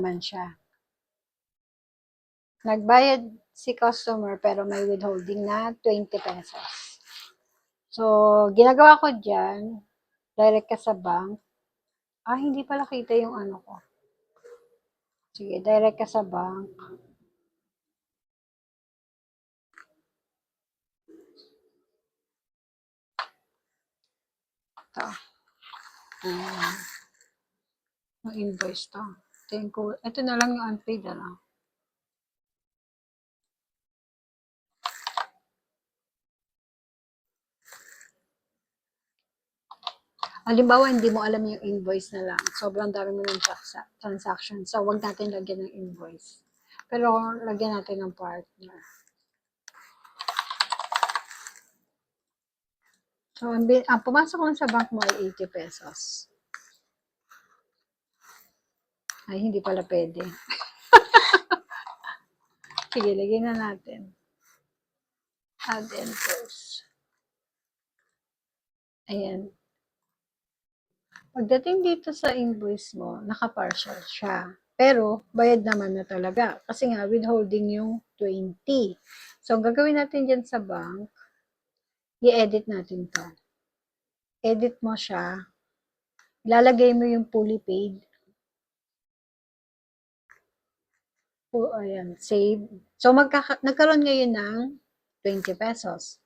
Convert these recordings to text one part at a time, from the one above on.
man siya. Nagbayad si customer pero may withholding na 20 pesos. So, ginagawa ko dyan, direct ka sa bank. Hindi pala kita yung ano ko. Sige, direct ka sa bank. Ito. Yung invoice to. Ito na lang yung unpaid, ano. Halimbawa, hindi mo alam yung invoice na lang. Sobrang dami mo ng transaction. So, wag natin lagyan ng invoice. Pero, lagyan natin ng partner. So, ang pumasok lang sa bank mo ay 80 pesos. Ay, hindi pala pwede. Sige, lagyan na natin. Add enters. Ayan. Pagdating dito sa invoice mo, naka-partial siya. Pero, bayad naman na talaga. Kasi nga, withholding yung 20. So, ang gagawin natin dyan sa bank, i-edit natin to. Edit mo siya. Ilalagay mo yung fully paid. Ayan, save. So, nagkaroon ngayon ng 20 pesos.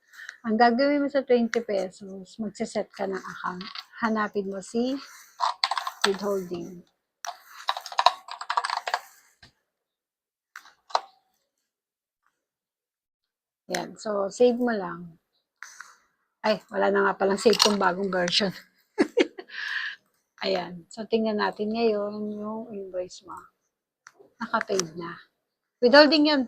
Ang gagawin mo sa 20 pesos, magsiset ka ng account. Hanapin mo si withholding. Yan. So, save mo lang. Ay, wala na nga palang save kung bagong version. Ayan. So, tingnan natin ngayon yung invoice mo. Naka-paid na. Withholding yan.